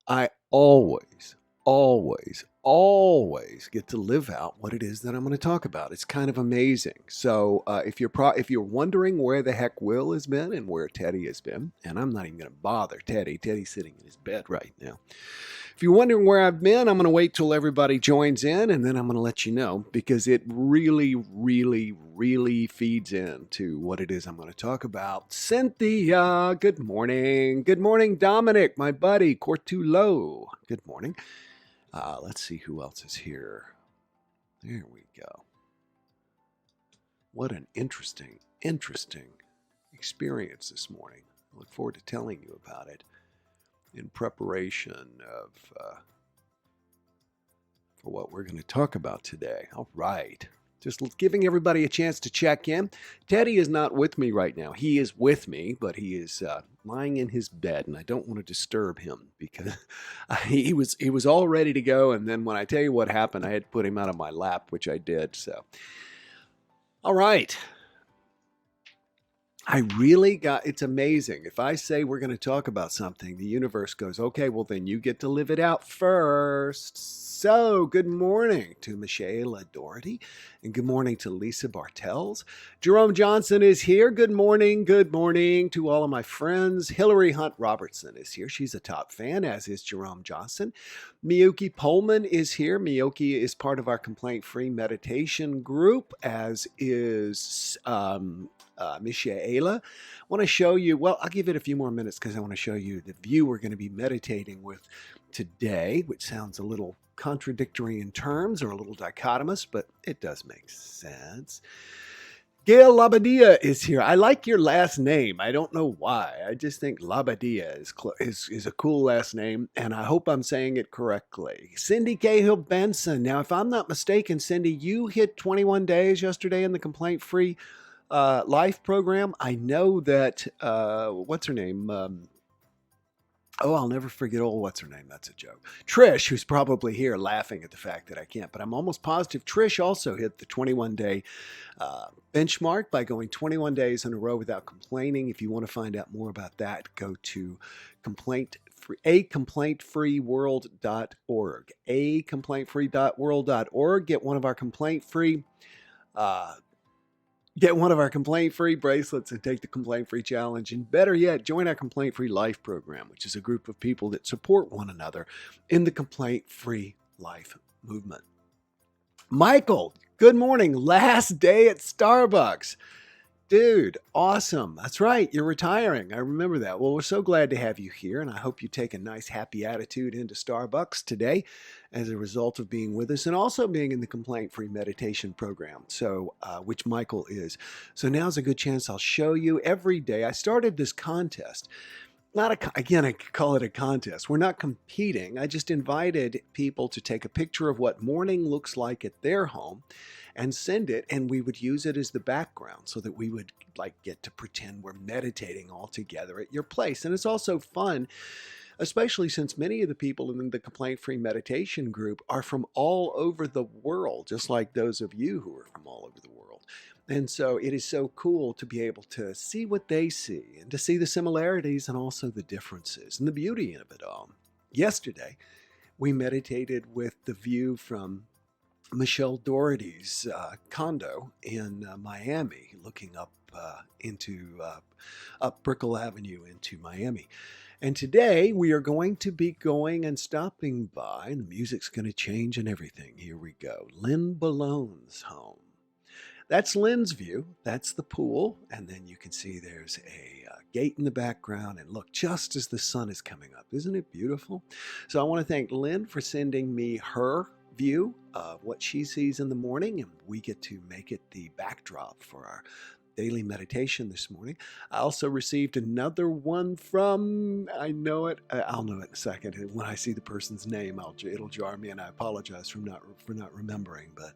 I always get to live out what it is that I'm going to talk about. It's kind of amazing. So if you're wondering where the heck Will has been and where Teddy has been, and I'm not even going to bother Teddy. Teddy's sitting in his bed right now. If you're wondering where I've been, I'm going to wait till everybody joins in, and then I'm going to let you know because it really feeds into what it is I'm going to talk about. Cynthia, good morning. Good morning, Dominic, my buddy, Cortulo. Good morning. Let's see who else is here. There we go. What an interesting experience this morning. I look forward to telling you about it in preparation of for what we're going to talk about today. All right. Just giving everybody a chance to check in. Teddy is not with me right now. He is with me, but he is lying in his bed, and I don't want to disturb him because he was all ready to go. And then when I tell you what happened, I had to put him out of my lap, which I did. So, all right. I really got it's amazing. If I say we're going to talk about something, the universe goes, okay, well, then you get to live it out first. So, good morning to Michaela Doherty, and good morning to Lisa Bartels. Jerome Johnson is here. Good morning. Good morning to all of my friends. Hillary Hunt Robertson is here. She's a top fan, as is Jerome Johnson. Miyuki Pullman is here. Miyuki is part of our complaint-free meditation group, as is Michaela. I want to show you, well, I'll give it a few more minutes because I want to show you the view we're going to be meditating with today, which sounds a little contradictory in terms or a little dichotomous, but it does make sense. Gail Labadia is here. I like your last name. I don't know why. I just think Labadia is a cool last name, and I hope I'm saying it correctly. Cindy Cahill Benson. Now, if I'm not mistaken, Cindy, you hit 21 days yesterday in the complaint-free life program. I know that what's her name? I'll never forget old what's her name. That's a joke. Trish, who's probably here laughing at the fact that I can't, but I'm almost positive Trish also hit the 21-day benchmark by going 21 days in a row without complaining. If you want to find out more about that, go to acomplaintfreeworld.org. acomplaintfree.world.org. Uh, Get one of our complaint-free bracelets and take the complaint-free challenge. And better yet, join our complaint-free life program, which is a group of people that support one another in the complaint-free life movement. Michael, good morning. Last day at Starbucks. Dude, awesome. That's right. You're retiring. I remember that. Well, we're so glad to have you here, and I hope you take a nice, happy attitude into Starbucks today as a result of being with us and also being in the complaint-free meditation program, which Michael is. So now's a good chance I'll show you every day. I started this contest. Again, I call it a contest. We're not competing. I just invited people to take a picture of what morning looks like at their home and send it, and we would use it as the background so that we would get to pretend we're meditating all together at your place. And it's also fun, especially since many of the people in the complaint-free meditation group are from all over the world, just like those of you who are from all over the world. And so it is so cool to be able to see what they see and to see the similarities and also the differences and the beauty of it all. Yesterday, we meditated with the view from Michelle Doherty's condo in Miami, looking up up Brickell Avenue into Miami. And today we are going to be going and stopping by, and the music's going to change and everything. Here we go. Lynn Ballone's home. That's Lynn's view. That's the pool. And then you can see there's a gate in the background. And look, just as the sun is coming up. Isn't it beautiful? So I want to thank Lynn for sending me her view of what she sees in the morning. And we get to make it the backdrop for our daily meditation this morning. I also received another one from, I know it, I'll know it in a second. When I see the person's name, it'll jar me, and I apologize for not remembering. But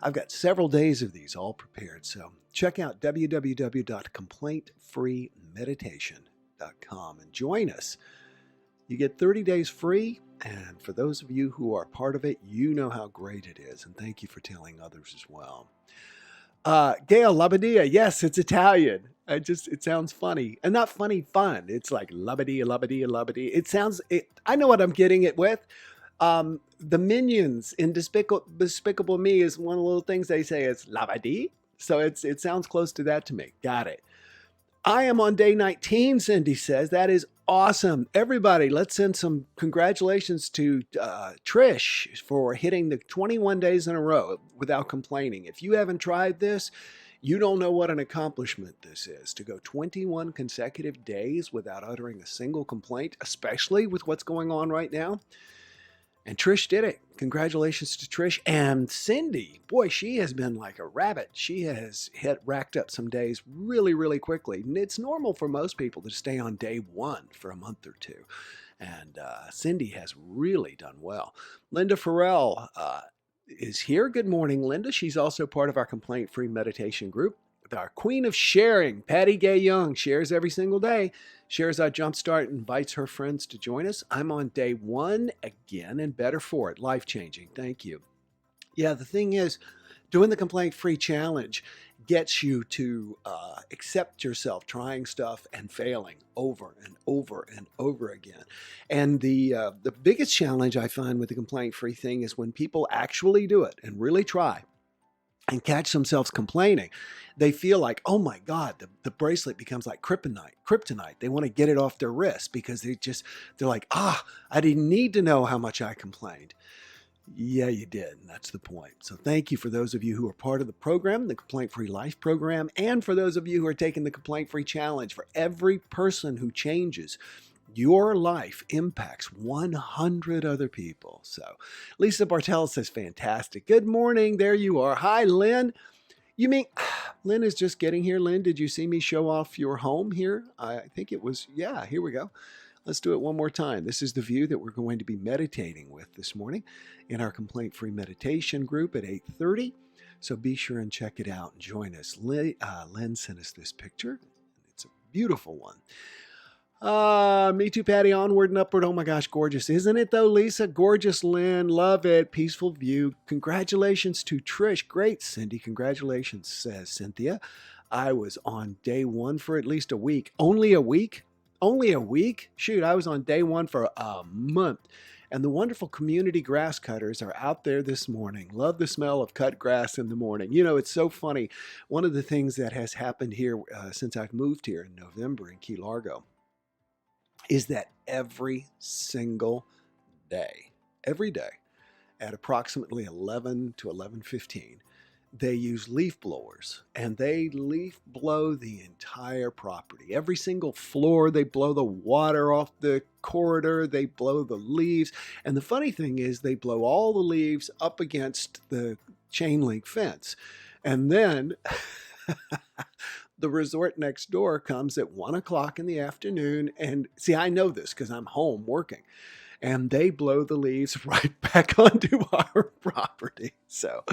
I've got several days of these all prepared. So check out www.complaintfreemeditation.com and join us. You get 30 days free. And for those of you who are part of it, you know how great it is. And thank you for telling others as well. Gail Labadia. Yes, it's Italian. It sounds funny and not funny fun. It's like Labadia, Labadia, Labadia. I know what I'm getting it with. The minions in Despicable Me is one of the little things they say is Labadi. So it sounds close to that to me. Got it. I am on day 19, Cindy says. That is awesome. Everybody, let's send some congratulations to Trish for hitting the 21 days in a row without complaining. If you haven't tried this, you don't know what an accomplishment this is. To go 21 consecutive days without uttering a single complaint, especially with what's going on right now. And Trish did it. Congratulations to Trish. And Cindy, boy, she has been like a rabbit. She has racked up some days really, really quickly. And it's normal for most people to stay on day one for a month or two. And Cindy has really done well. Linda Farrell is here. Good morning, Linda. She's also part of our complaint-free meditation group. Our queen of sharing, Patty Gay Young, shares every single day. Shares our JumpStart, invites her friends to join us. I'm on day one again and better for it. Life-changing. Thank you. Yeah, the thing is, doing the complaint-free challenge gets you to accept yourself trying stuff and failing over and over and over again. And the biggest challenge I find with the complaint-free thing is when people actually do it and really try and catch themselves complaining, they feel like, oh my God, the bracelet becomes like kryptonite. They want to get it off their wrist because they're like, I didn't need to know how much I complained. Yeah, you did. And that's the point. So thank you for those of you who are part of the program, the Complaint Free Life program, and for those of you who are taking the Complaint Free Challenge. For every person who changes, your life impacts 100 other people. So Lisa Bartel says, fantastic. Good morning. There you are. Hi, Lynn. You mean, Lynn is just getting here. Lynn, did you see me show off your home here? I think it was, yeah, here we go. Let's do it one more time. This is the view that we're going to be meditating with this morning in our complaint-free meditation group at 8:30. So be sure and check it out and join us. Lynn sent us this picture. It's a beautiful one. Me too, Patty. Onward and upward. Oh my gosh, gorgeous. Isn't it though, Lisa? Gorgeous, Lynn. Love it. Peaceful view. Congratulations to Trish. Great, Cindy. Congratulations, says Cynthia. I was on day one for at least a week. Only a week? Only a week? Shoot, I was on day one for a month. And the wonderful community grass cutters are out there this morning. Love the smell of cut grass in the morning. You know, it's so funny. One of the things that has happened here since I've moved here in November in Key Largo is that every single day, every day at approximately 11 to 11:15, they use leaf blowers and they leaf blow the entire property. Every single floor, they blow the water off the corridor, they blow the leaves. And the funny thing is they blow all the leaves up against the chain link fence. And then the resort next door comes at 1 o'clock in the afternoon. And see, I know this because I'm home working. And they blow the leaves right back onto our property. So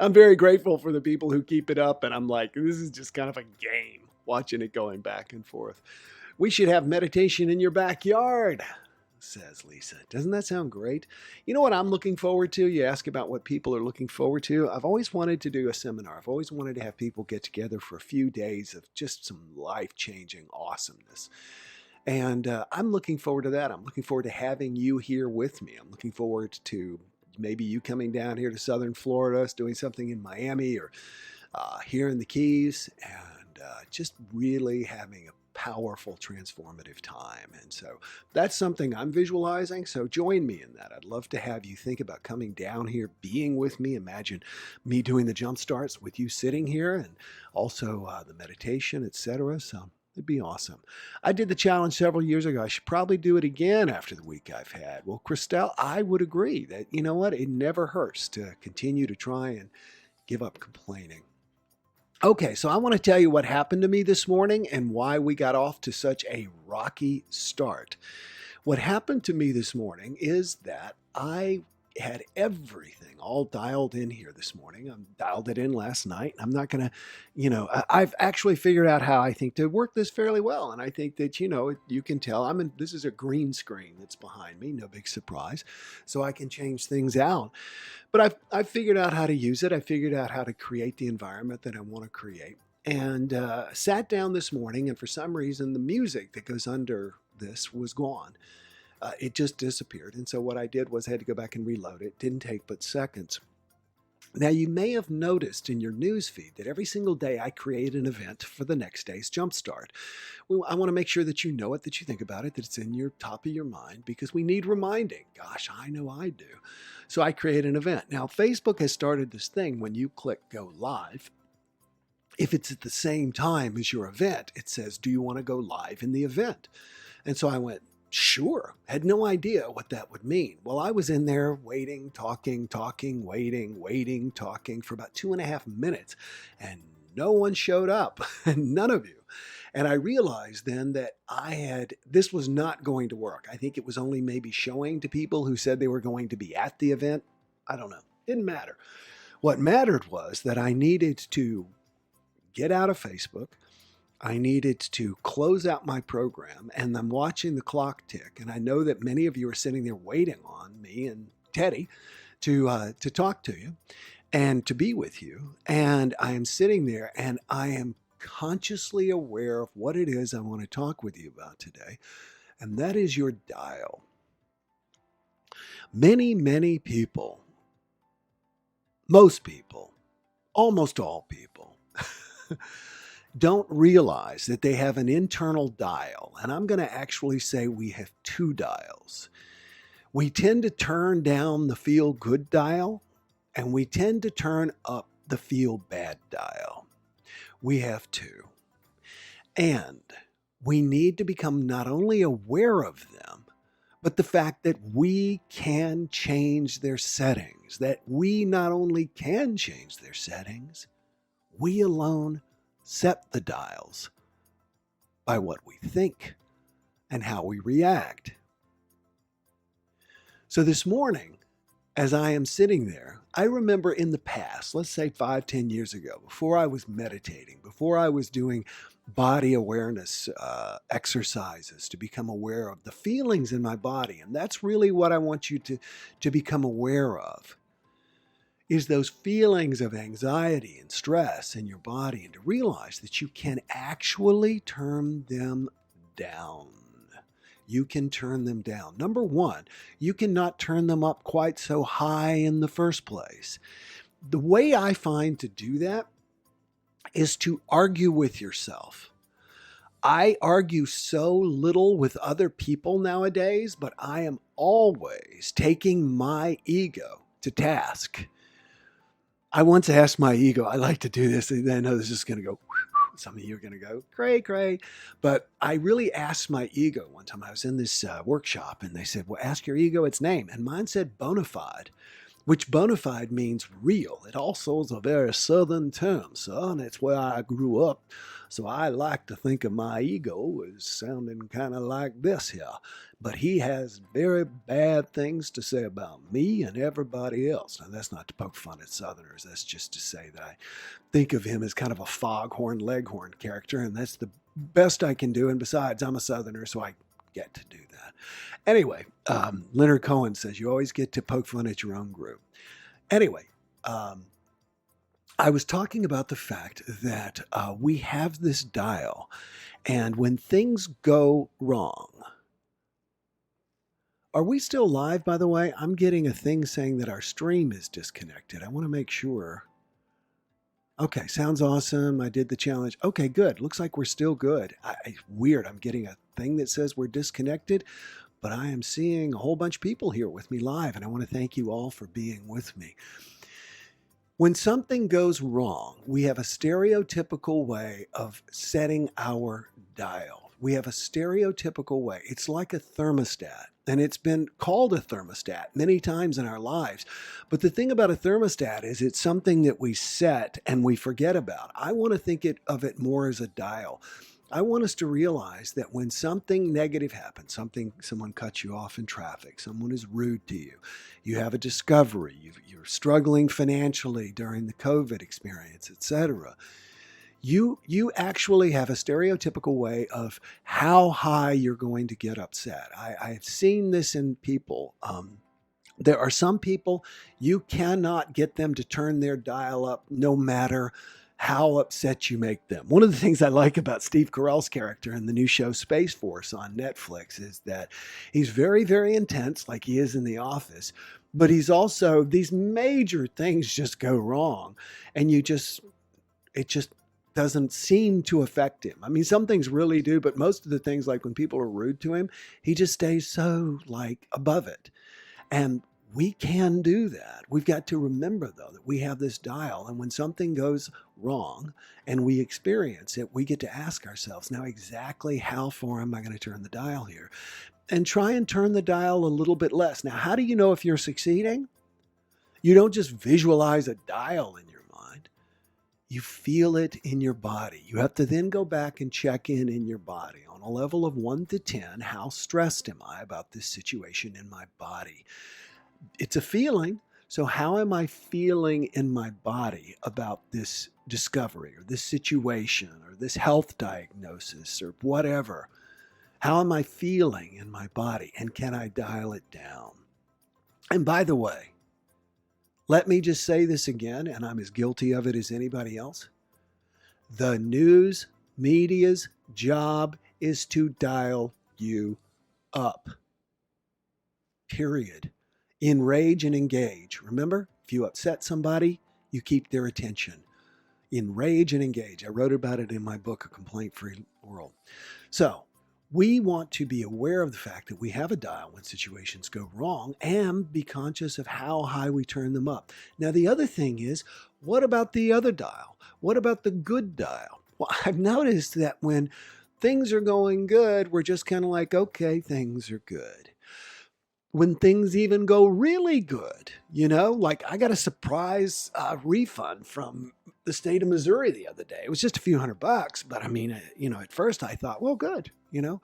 I'm very grateful for the people who keep it up. And I'm like, this is just kind of a game, watching it going back and forth. We should have meditation in your backyard, says Lisa. Doesn't that sound great? You know what I'm looking forward to? You ask about what people are looking forward to. I've always wanted to do a seminar. I've always wanted to have people get together for a few days of just some life-changing awesomeness. And I'm looking forward to that. I'm looking forward to having you here with me. I'm looking forward to maybe you coming down here to Southern Florida, us doing something in Miami or here in the Keys, and just really having a powerful, transformative time. And so that's something I'm visualizing. So join me in that. I'd love to have you think about coming down here, being with me. Imagine me doing the jump starts with you sitting here, and also the meditation, etc. So it'd be awesome. I did the challenge several years ago. I should probably do it again after the week I've had. Well, Christelle, I would agree that, you know what? It never hurts to continue to try and give up complaining. Okay, so I want to tell you what happened to me this morning and why we got off to such a rocky start. What happened to me this morning is that I had everything all dialed in here this morning. I dialed it in last night. I'm not going to, I've actually figured out how I think to work this fairly well. And I think that, you can tell this is a green screen that's behind me. No big surprise. So I can change things out. But I've figured out how to use it. I figured out how to create the environment that I want to create. And sat down this morning, and for some reason, the music that goes under this was gone. It just disappeared. And so what I did was I had to go back and reload it. Didn't take but seconds. Now, you may have noticed in your news feed that every single day I create an event for the next day's JumpStart. I want to make sure that you know it, that you think about it, that it's in your top of your mind, because we need reminding. Gosh, I know I do. So I create an event. Now, Facebook has started this thing when you click go live. If it's at the same time as your event, it says, do you want to go live in the event? And so I went, sure. Had no idea what that would mean. Well, I was in there waiting, talking, waiting, talking for about 2.5 minutes, and no one showed up, none of you. And I realized then that this was not going to work. I think it was only maybe showing to people who said they were going to be at the event. I don't know. Didn't matter. What mattered was that I needed to get out of Facebook. I needed to close out my program, and I'm watching the clock tick. And I know that many of you are sitting there waiting on me and Teddy to talk to you and to be with you. And I am sitting there, and I am consciously aware of what it is I want to talk with you about today. And that is your dial. Many people, most people, almost all people, don't realize that they have an internal dial. And I'm going to actually say we have two dials. We tend to turn down the feel good dial, and we tend to turn up the feel bad dial. We have two. And we need to become not only aware of them, but the fact that we can change their settings, that we not only can change their settings, we alone set the dials by what we think and how we react. So this morning, as I am sitting there, I remember in the past, let's say 5-10 years ago, before I was meditating, before I was doing body awareness exercises to become aware of the feelings in my body. And that's really what I want you to become aware of, is those feelings of anxiety and stress in your body, and to realize that you can actually turn them down. You can turn them down. Number one, you cannot turn them up quite so high in the first place. The way I find to do that is to argue with yourself. I argue so little with other people nowadays, but I am always taking my ego to task. I once asked my ego, I like to do this, and I know this is going to go, some of you are going to go, cray. But I really asked my ego one time. I was in this workshop, and they said, well, ask your ego its name. And mine said bona fide, which bona fide means real. It also is a very southern term, son. It's where I grew up. So I like to think of my ego as sounding kind of like this here. But he has very bad things to say about me and everybody else. Now, that's not to poke fun at Southerners. That's just to say that I think of him as kind of a foghorn leghorn character, and that's the best I can do. And besides, I'm a Southerner, so I get to do that. Anyway, Leonard Cohen says you always get to poke fun at your own group. Anyway, I was talking about the fact that we have this dial, and when things go wrong, are we still live, by the way? I'm getting a thing saying that our stream is disconnected. I want to make sure. Okay, sounds awesome. I did the challenge. Okay, good. Looks like we're still good. Weird. I'm getting a thing that says we're disconnected, but I am seeing a whole bunch of people here with me live, and I want to thank you all for being with me. When something goes wrong, we have a stereotypical way of setting our dial. We have a stereotypical way. It's like a thermostat, and it's been called a thermostat many times in our lives. But the thing about a thermostat is it's something that we set and we forget about. I want to think of it more as a dial. I want us to realize that when something negative happens, someone cuts you off in traffic, someone is rude to you, you have a discovery, you're struggling financially during the COVID experience, etc. You actually have a stereotypical way of how high you're going to get upset. I've seen this in people. There are some people you cannot get them to turn their dial up no matter how upset you make them. One of the things I like about Steve Carell's character in the new show Space Force on Netflix is that he's very, very intense, like he is in The Office, but he's also, these major things just go wrong, and it just doesn't seem to affect him. I mean, some things really do, but most of the things, like when people are rude to him, he just stays so like above it. And we can do that. We've got to remember, though, that we have this dial. And when something goes wrong and we experience it, we get to ask ourselves, now exactly how far am I going to turn the dial here? And try and turn the dial a little bit less. Now, how do you know if you're succeeding? You don't just visualize a dial in your mind. You feel it in your body. You have to then go back and check in your body on a level of 1 to 10. How stressed am I about this situation in my body? It's a feeling. So how am I feeling in my body about this discovery or this situation or this health diagnosis or whatever? How am I feeling in my body? And can I dial it down? And by the way, let me just say this again, and I'm as guilty of it as anybody else. The news media's job is to dial you up. Period. Enrage and engage. Remember, if you upset somebody, you keep their attention. Enrage and engage. I wrote about it in my book, A Complaint-Free World. So we want to be aware of the fact that we have a dial when situations go wrong and be conscious of how high we turn them up. Now, the other thing is, what about the other dial? What about the good dial? Well, I've noticed that when things are going good, we're just kind of like, okay, things are good. When things even go really good, like I got a surprise refund from the state of Missouri the other day. It was just a few $100, but I mean, at first I thought, well, good, and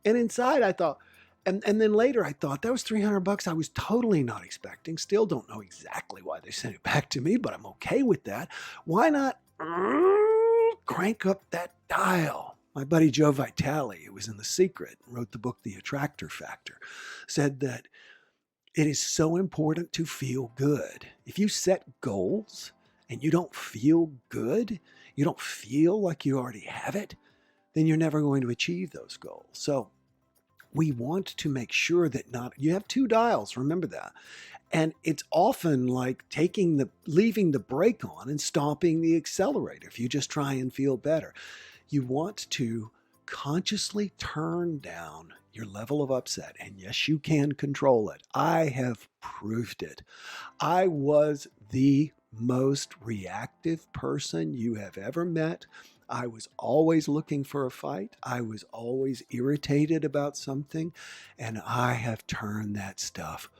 inside I thought, and then later I thought that was $300 I was totally not expecting. Still don't know exactly why they sent it back to me, but I'm okay with that. Why not crank up that dial? My buddy Joe Vitale, who was in The Secret, wrote the book The Attractor Factor, said that it is so important to feel good. If you set goals and you don't feel good, you don't feel like you already have it, then you're never going to achieve those goals. So we want to make sure that you have two dials, remember that. And it's often like leaving the brake on and stomping the accelerator if you just try and feel better. You want to consciously turn down your level of upset. And yes, you can control it. I have proved it. I was the most reactive person you have ever met. I was always looking for a fight. I was always irritated about something. And I have turned that stuff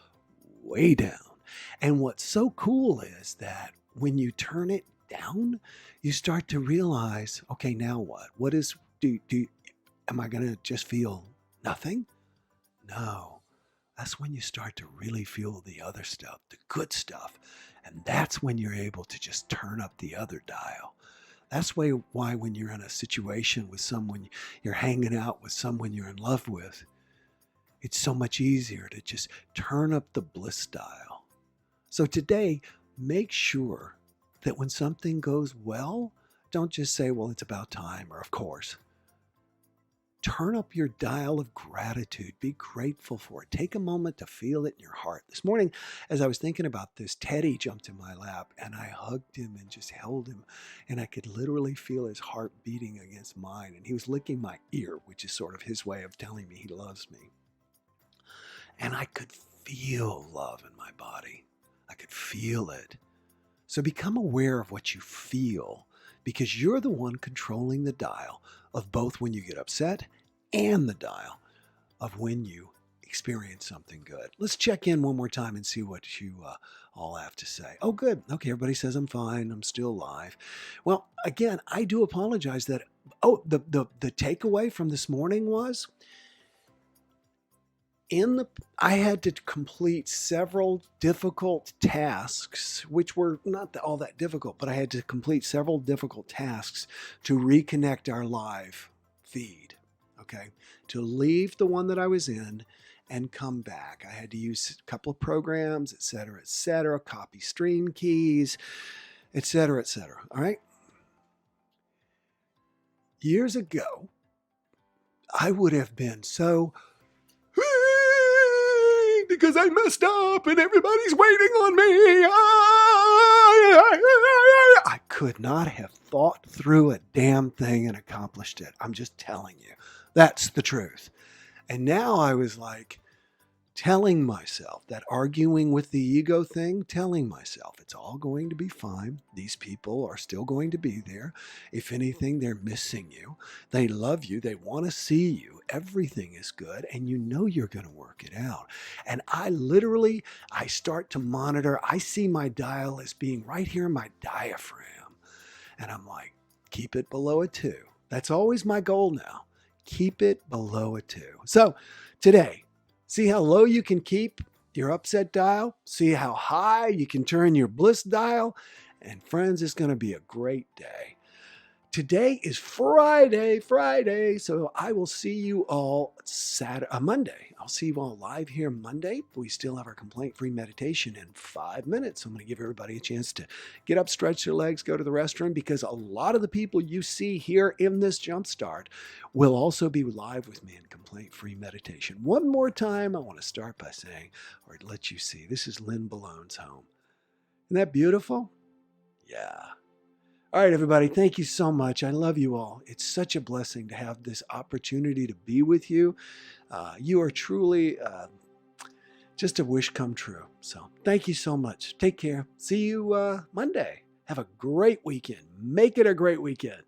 way down. And what's so cool is that when you turn it down, you start to realize, okay, now what? Am I going to just feel nothing? No. That's when you start to really feel the other stuff, the good stuff. And that's when you're able to just turn up the other dial. That's why when you're in a situation with someone, you're hanging out with someone you're in love with, it's so much easier to just turn up the bliss dial. So today, make sure that when something goes well, don't just say, well, it's about time, or of course. Turn up your dial of gratitude. Be grateful for it. Take a moment to feel it in your heart. This morning, as I was thinking about this, Teddy jumped in my lap and I hugged him and just held him. And I could literally feel his heart beating against mine. And he was licking my ear, which is sort of his way of telling me he loves me. And I could feel love in my body. I could feel it. So become aware of what you feel, because you're the one controlling the dial of both when you get upset and the dial of when you experience something good. Let's check in one more time and see what you all have to say. Oh, good. Okay, everybody says I'm fine. I'm still alive. Well, again, I do apologize that. Oh, the takeaway from this morning was I had to complete several difficult tasks, which were not all that difficult, but I had to complete several difficult tasks to reconnect our live feed. Okay, to leave the one that I was in and come back. I had to use a couple of programs, et cetera, copy stream keys, et cetera. All right. Years ago, I would have been so because I messed up and everybody's waiting on me. I could not have thought through a damn thing and accomplished it. I'm just telling you. That's the truth. And now I was like telling myself that, arguing with the ego thing, telling myself it's all going to be fine. These people are still going to be there. If anything, they're missing you. They love you. They want to see you. Everything is good. And you know you're going to work it out. And I start to monitor. I see my dial as being right here in my diaphragm. And I'm like, keep it below a 2. That's always my goal now. Keep it below a 2. So today, see how low you can keep your upset dial? See how high you can turn your bliss dial? And friends, it's going to be a great day. Today is Friday. So I will see you all Monday. I'll see you all live here Monday. We still have our complaint-free meditation in 5 minutes. I'm going to give everybody a chance to get up, stretch their legs, go to the restroom, because a lot of the people you see here in this JumpStart will also be live with me in complaint-free meditation. One more time, I want to start by saying, or let you see, this is Lynn Ballone's home. Isn't that beautiful? Yeah. All right, everybody, thank you so much. I love you all. It's such a blessing to have this opportunity to be with you. You are truly just a wish come true. So thank you so much. Take care. See you Monday. Have a great weekend. Make it a great weekend.